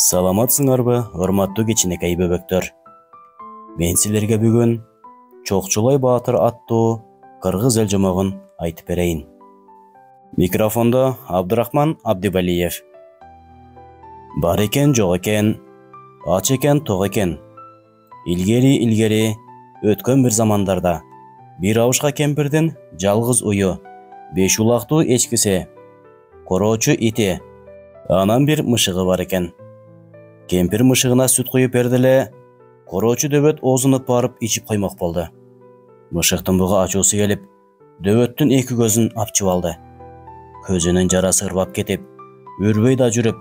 Саламатсыңарбы, урматтуу кичинекей бөбөктөр. Мен силерге бүгүн Чокчулай Баатыр аттуу кыргыз эл жомогун айтып берейин. Микрофондо Абдурахман Абдибалиев. Бар экен, жок экен, ач экен, ток экен. Илгери өткөн бир замандарда бир абышка кемпирдин жалгыз уyu, 5 улактуу эчкиси, короочу ити, анан бир мышыгы бар экен. Кемпир мышыгына сүт куюп берди эле, короочу дөбөт оозунуп барып ичип коймок болду. Мышыктын буга ачуусу келип, дөбөттүн эки көзүн апчып алды. Көзүнүн жарасы ырбап кетип, үрбөй да жүрүп,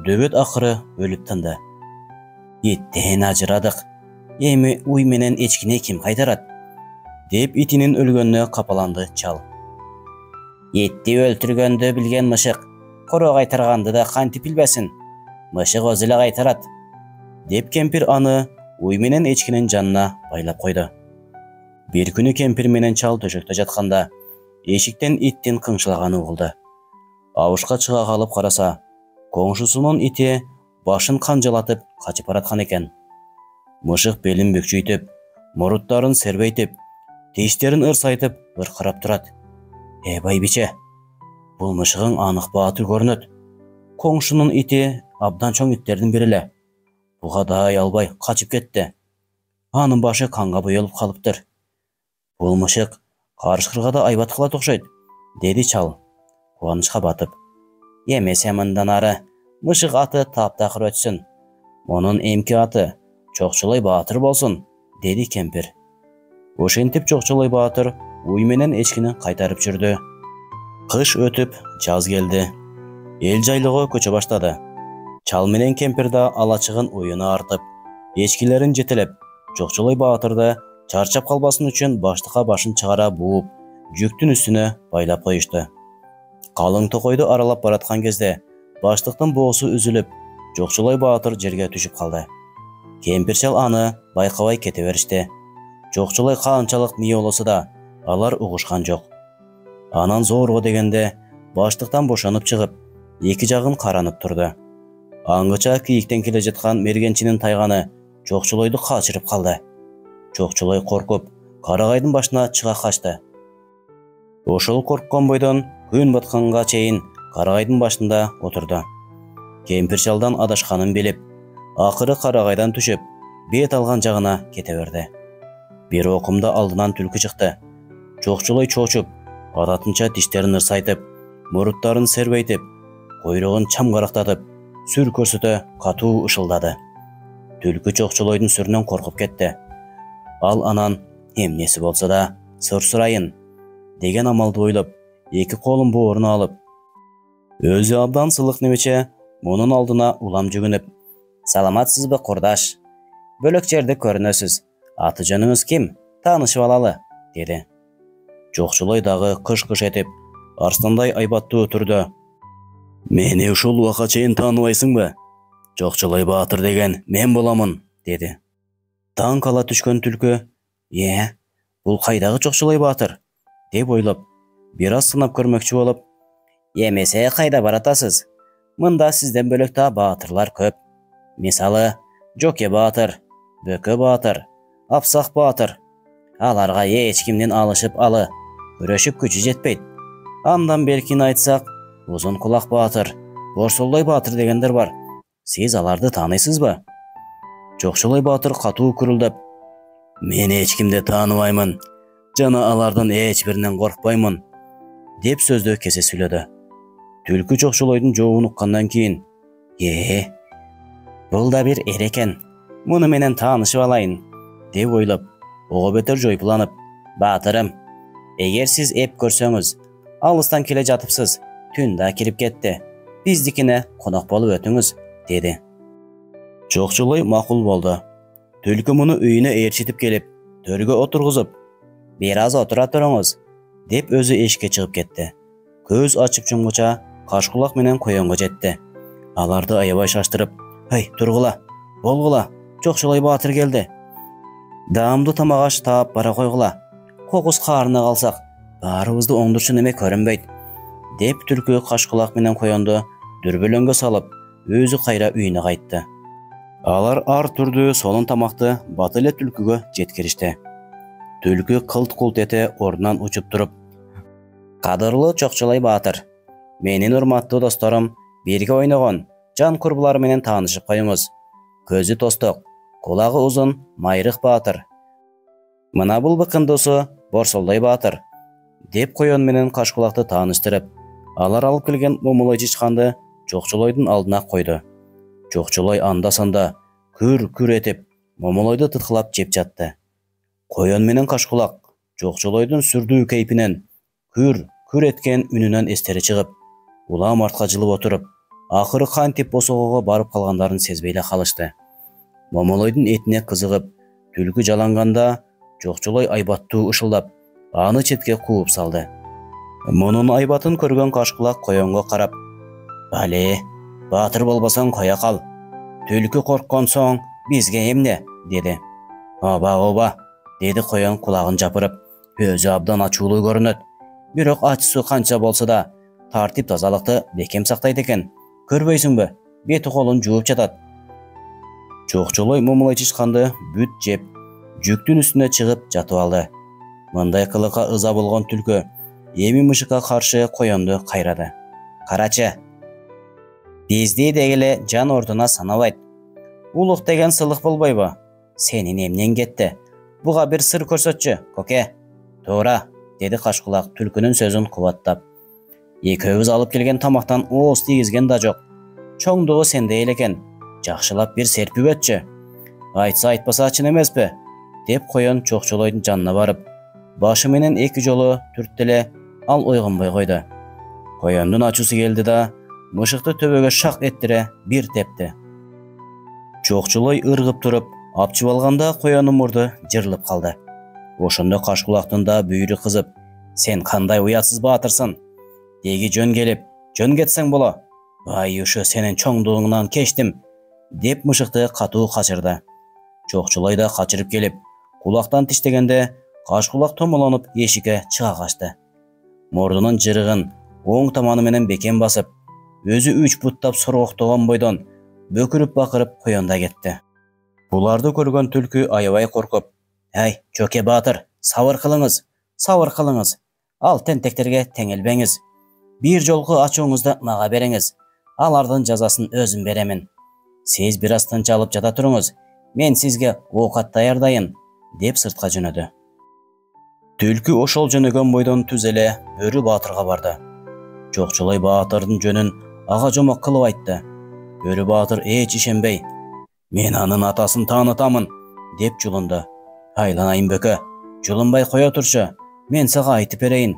дөбөт акыры өлүп тынды. Иттен ажырадык, эми уй менен эчкини ким кайтарат? Деп итинин өлгөнүнө капаланды чал. Итти өлтүргөндү билген мышык, коро кайтарганды да кантип билбесин? Мышык өзү эле кайтарат. Деп кемпир аны уй менен эчкинин жанына байлап койду. Бир күнү кемпир менен чал төшөктө жатканда эшиктен иттин кыңшылаганы угулду. Абышка чыга калып караса, коңшусунун ити башын канжалатып качып бараткан экен. Мышык белин бүкчүйтүп, муруттарын сербейтип, тиштерин ырсайтып ыркырап турат. Байбиче, бул мышыгың анык баатыр көрүнөт. Коңшунун ити абдан чоң иттердин бири эле. Буга дай албай качып кетти. Анын башы канга боелуп калыптыр. Бул мышык карышкырга да айбат кылат окшойт, деди чал, кубанычка батып. Эмесе мындан ары мышык аты таптакыр өтсүн. Монун эмки аты Чокчулай Баатыр болсун, деди кемпир. Ошентип Чокчулай Баатыр уй менен эчкини кайтарып жүрдү. Кыш өтүп, жаз келди. Эл жайлоого көчө баштады. Чал менен кемпир да алачыгын уюна артып, эчкилерин жетелеп, Чокчулай Баатырды чарчап калбасын үчүн баштыкка башын чыгара бууп, жүктүн үстүнө байлап коюшту. Калың токойду аралап бараткан кезде баштыктын боосу үзүлүп, Чокчулай Баатыр жерге түшүп калды. Кемпир чал аны байкабай кете беришти. Чокчулай канчалык миолосу да алар угушкан жок. Анан зорго дегенде баштыктан бошонуп чыгып, эки жагын каранып турду. Аңгыча кийиктен келе жаткан мергенчинин тайганы Чокчулойду качырып калды. Чокчулай коркуп, карагайдын башына чыга качты. Ошол корккон бойдон күн батканга чейин карагайдын башында отурду. Кемпир чалдан адашканын билип, акыры карагайдан түшүп, бет алган жагына кете берди. Бир окумда алдынан түлкү чыкты. Чокчулай чоочуп, адатынча тиштерин ырсайтып, муруттарын сербейтип, койругун чамгарактатып, сүр көрсөтө катуу ышылдады. Түлкү Чокчулойдун сүрүнөн коркуп кетти. Ал анан эмнеси болсо да сурайын деген амалды ойлоп, эки колун бооруна алып, өзү абдан сылык немече мунун алдына улам жүгүнүп: "Саламатсызбы, курдаш? Бөлөк жерде көрүнөсүз. Аты жөнүңүз ким? Таанышып алалы", деди. Чокчулай дагы кыш-кыш этип, арстандай айбаттуу турду. "Мени ушул убакка чейин тааныбайсыңбы? Чокчулай Баатыр деген мен боламын", деди. Таң кала түшкөн түлкү: "Бул кайдагы Чокчулай Баатыр?" деп ойлоп, бир аз сынап көрмөкчү болуп: "Эмесе кайда баратасыз? Мында сизден бөлөк да баатырлар көп. Мисалы, Жоке Баатыр, Бөкө Баатыр, Апсак Баатыр. Аларга эч кимдин алышып алы, күрөшүп күчү жетпейт. Андан белкин айтсак, Узун Кулак Баатыр, Борсолдой Баатыр дегендер бар. Сиз аларды тааныйсызбы?" Чокчулай Баатыр катуу күрүлдөп: "Мен эч кимди тааныбаймын жана алардын эч биринен коркпаймын", деп сөздү кесе сүйлөдү. Түлкү Чокчулойдун жообун уккандан кийин: "Бул да бир эр экен. Муну менен таанышып алайын", деп ойлоп, ого бетер жойпуланып: "Баатырым, эгер сиз эп көрсөңүз, алыстан келе жатыпсыз, түн да кирип кетти. Биздикине конок болуп өтүңүз", деди. Чокчулай макул болду. Түлкү муну үйүнө ээрчитип келип, төргө отургузуп: "Бир аз отура туруңуз", деп өзү эшикке чыгып кетти. Көз ачып жумгуча Кашкулак менен Коёнго жетти. Аларды аябай шаштырып: "Тургула, болгула, Чокчулай Баатыр келди. Даамдуу тамак аш таап бара койгула. Кокус каарына калсак, баарыбызды оңдурчу неме көрүнбөйт", деп түлкү Кашкулак менен Коёнду дүрбөлөңгө салып, өзі қайра үйіне қайтты. Алар ар түрді солын тамақты баты эле түлкүгө жеткиришти. Түлкү кылт-култ эте ордунан учуп туруп: "Кадырлуу Чокчулай баатыр, менин урматтуу досторум, бирге ойногон жан курбулар менен таанышып коюңуз. Көзү тосток, кулагы узун Майрык баатыр. Мына бул быкындуусу Борсолдой баатыр", деп коен менен Кашкулакты тааныштырып, алар алып келген момолой чычканды Чокчулойдун алдына койду. Чокчулой анда-санда күр-күр этип момолойду тыткылап жеп жатты. Коен менен Кашкулак Чокчулойдун сүрдүү кейпинен, күр-күр эткен үнүнөн эстери чыгып, улам артка жылып отуруп, акыры кантип босогого барып калгандарын сезбей эле калышты. Момолойдун этине кызыгып, түлкү жаланганда Чокчулой айбаттуу ышылдап, аны четке кууп салды. Мунун айбатын көргөн Кашкулак коенго карап: "Бале, баатыр болбосоң коя кал. Түлкү корккон соң бизге эмне?" деди. Оба, деди коен кулагын жапырып, өзү абдан ачуулуу көрүнөт. Бирок ачысу канча болсо да тартип тазалыкты бекем сактайт экен. Көрбөйсүңбү? Бети колун жууп жатат. Чокчулой момолой чычканды бүт жеп, жүктүн үстүнө чыгып жатып алды. Мындай кылыкка ыза болгон түлкү эми мышыкка каршы коенду кайрады. "Карачы, бизди дегеле жан ордуна санабайт. Улук деген сылык болбойбу? Сенин эмнең кетти? Буга бир сыр көрсөтчү, коке." "Туура", деди Кашкулак түлкүнүн сөзүн кубаттап. "Экөөбүз алып келген тамактан ооз тийгизген да жок. Чоңдугу сенде эле экен. Жакшылап бир серпип өтчү. Айтса айтпаса чын эмеспи?" деп коен Чокчулойдун жанына барып, башы менен эки жолу түрттү эле, ал ойгонбой койду. Коендун ачуусу келди да, мышыкты төбөгө шак эттире бир тепти. Чокчулой ыргып туруп, апчып алганда коенун мурду жырылып калды. Ошондо Кашкулактын да бүйүрү кызып: "Сен кандай уятсыз баатырсың? Деги жөн келип, жөн кетсең боло. Ай ушу сенин чоңдугуңнан кечтим", деп мышыкты катуу качырды. Чокчулой да качырып келип, кулактан тиштегенде Кашкулак томолонуп эшикке чыга качты. Мурдунун жырыгын оң таманы менен бекем басып, өзү 3 буттап соргоктогон бойдон бөкүрүп бакырып коенда кетти. Буларды көргөн түлкү аябай коркуп: "Ай, чоке баатыр, сабыр кылыңыз. Ал тентектерге теңелбеңиз. Бир жолку ачууңузду мага бериңиз. Алардын жазасын өзүм беремин. Сиз бир аз тынчалып жата туруңуз. Мен сизге оокат даярдайын", деп сыртка жөнөдү. Түлкү ошол жөнөгөн бойдон түз эле Бөрү баатырга барды. Чокчулой баатырдын жөнүн ага жомок кылып айтты. Бөрү баатыр эч ишенбей: "Мен анын атасын таанытамын", деп жулунду. "Айланайын бөкө, жулунбай кое турчу, мен сага айтып берейин".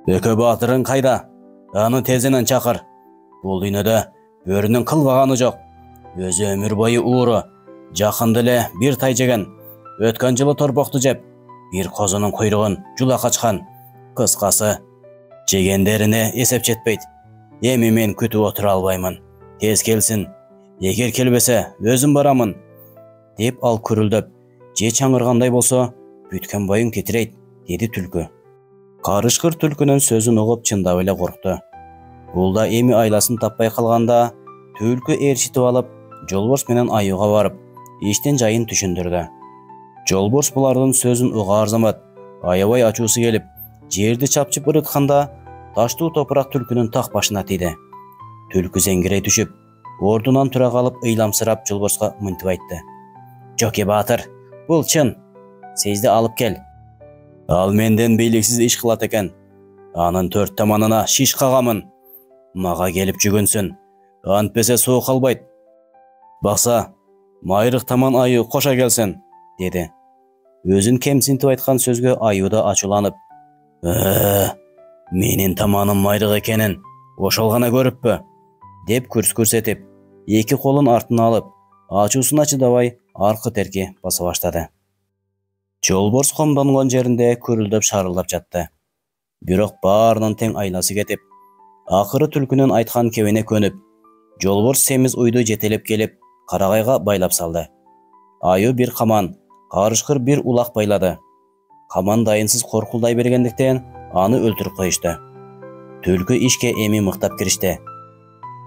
"Бөкө баатырың кайда? Аны тезинен чакыр. Бул дүйнөдө бөрүнүн кылбаганы жок. Өзү өмүр бою ууру, жакында эле бир тай жеген, өткөн жылы торбокту жеп, бир козунун куйругун жула качкан. Кыскасы, жегендерине эсеп жетпейт. Эми мен күтүп отура албаймын. Тез келсин. Эгер келбесе, өзүм барамын", деп ал күрүлдөп, же чаңыргандай болсо, бүткөн боюң титирейт, деди түлкү. Карышкыр түлкүнүн сөзүн угуп чындап эле коркту. Бул да эми айласын таппай калганда, түлкү ээрчитип алып, Жолборс менен аюуга барып, иштин жайын түшүндүрдү. Жолборс булардын сөзүн уга арзамат, аябай ачуусу келип, жерди чапчып ырытканда, таштуу топурак түлкүнүн так башына тийди. Түлкү зеңгирей түшүп, ордунан тура калып ыйламсырап Жолборска мынтип айтты: "Жоке баатыр, бул чын. Сизди алып кел. Ал менден бийликсиз иш кылат экен. Анын 4 таманына шиш кагамын. Мага келип жүгүнсүн. Антпесе суу калбайт. Бакса, Майрык таман аюу коша келсин", деди. Өзүн кемсинтип айткан сөзгө аюу да ачууланып: "Менин таманым Майрык экенин ошол гана көрүппү", деп күрс көрсөтүп, эки колун артына алып, ачуусуна чыдабай аркы терки баса баштады. Жолборс комдонгон жеринде күрүлдөп шарылдап жатты. Бирок баарынын тең айласы кетип, акыры түлкүнүн айткан кебине көнүп, Жолборс семиз уйду жетелеп келип, карагайга байлап салды. Аюу бир каман, карышкыр бир улак байлады. Каман дайынсыз коркулдай бергендиктен аны өлтүрүп коюшту. Түлкү ишке эми мыктап киришти.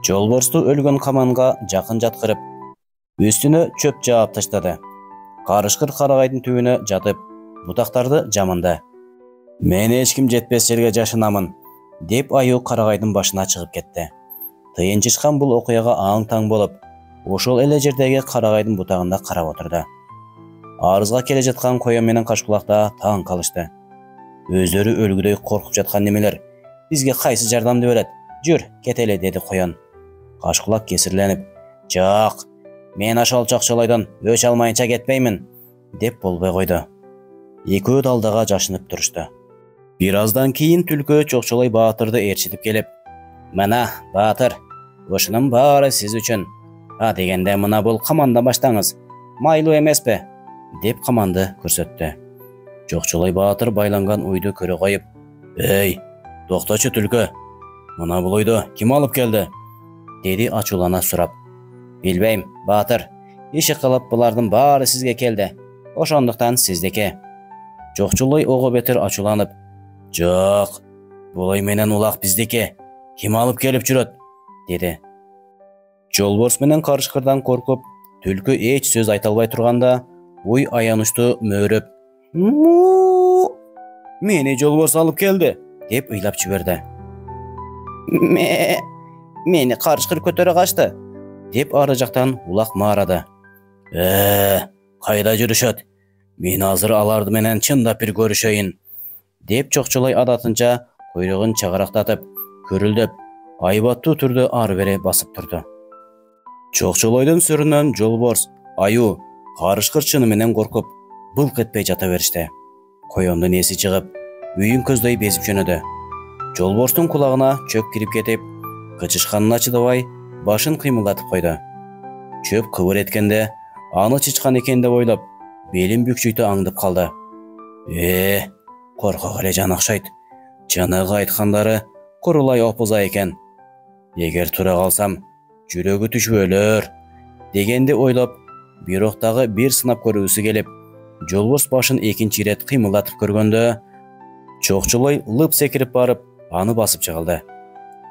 Жолборсту өлгөн каманга жакын жаткырып, үстүнө чөп жаап таштады. Карышкыр карагайдын түбүнө жатып, бутактарды жамынды. Мен эч ким жетпес жерге жашынамын, деп аю карагайдын башына чыгып кетти. Тыйынчышкан бул окуяга аң-таң болуп, ошол эле жердеги карагайдын бутагында карап отурду. Арызга келе жаткан коен менен кашкулакта таң калышты. Өздөрү өлгүдөй коркуп жаткан немелер бизге кайсы жардамды берет? Жүр, кетели, деди коен. Кашкулак кесирленип, жок, мен ошол чокчолойдон өч алмайынча кетпеймин, деп болбой койду. Экөө далдага жашынып турушту. Бир аздан кийин түлкү чокчолой баатырды ээрчитип келип, мына баатыр, ушунун баары сиз үчүн. А дегенде мына бул камандан баштаңыз, майлуу эмеспи? Деп каманды көрсөттү. Чокчолой баатыр байланган уйду көрө коюп, эй, токточу түлкү, мына бул уйду ким алып келди? Деди ачуулана сурап. Билбейм, баатыр, иши кылып булардын баары сизге келди, ошондуктан сиздики. Чокчолой ого бетер ачууланып, жок, бул ой менен улак биздики, ким алып келип жүрөт? Деди. Жолборс менен карышкырдан коркуп, түлкү эч сөз айта албай турганда, уй аянычтуу мөөрөп, мени жолборс алып келди, деп ыйлап жиберди. Мени карышкыр көтөрө качты, деп ары жактан улак маарады. Кайда жүрүшөт? Мен азыр аларды менен чындап бир көрүшөйүн, деп чокчолой адатынча койругун чагарактатып, көрүлдөп, айбаттуу түрдө ары бери басып турду. Чокчолойдун сүрүнөн жолборс, аю, карышкыр чыны менен коркуп, былк этпей жата беришти. Коендун эси чыгып, үйүн көздөй безип жөнөдү. Жолборстун кулагына чөп кирип кетип, кычышканына чыдабай, башын кыймылдатып койду. Чөп кыбыр эткенде, аны чычкан экен деп ойлоп, белин бүкчүйтө аңдып калды. Коркок эле жан окшойт. Жанагы айткандары курулай опуза экен. Эгер тура калсам, жүрөгү түшүп өлөр, дегенди ойлоп, бирок дагы бир сынап көргүсү келип, жолборс башын экинчи ирет кыймылдатып көргөндө, чокчолой лып секирип барып, аны басып жыгылды.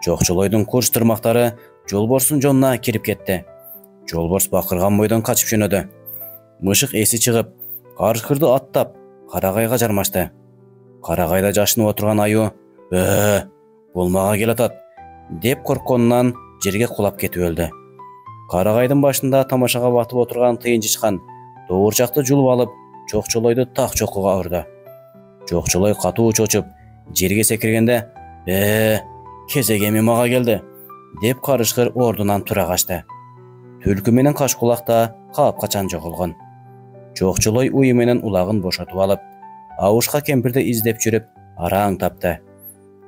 Чокчолойдун курч тырмактары жолборстун жонуна кирип кетти. Жолборс бакырган бойдон качып жөнөдү. Мышык эси чыгып, карышкырды аттап, карагайга жармашты. Карагайда жашынып отурган аю, бул мага келатат, деп коркконунан жерге кулап кетип өлдү. Карагайдын башында тамашага батып отурган тыйынчычкан доорчакты жулуп алып, чокчолойду так чокуга урду. Чокчолой катуу чочуп, жерге секиргенде, кезегеми мага келди, деп карышкыр ордунан тура качты. Түлкү менен кашкулакта кап качан жоголгон. Чокчолой уйу менен улагын бошотуп алып, абышка кемпирди издеп жүрүп, араң тапты.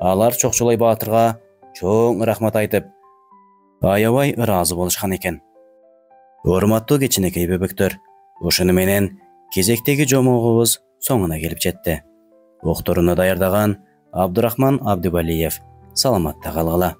Алар чокчолой баатырга чоң рахмат айтып, аябай ыраазы болушкан экен. Урматтуу кичинекей бөбөктөр, ушуну менен кезектеги жомогубуз соңуна келип жетти. Окторуну даярдаган Абдурахман Абдыбалиев. Саламатта калгыла.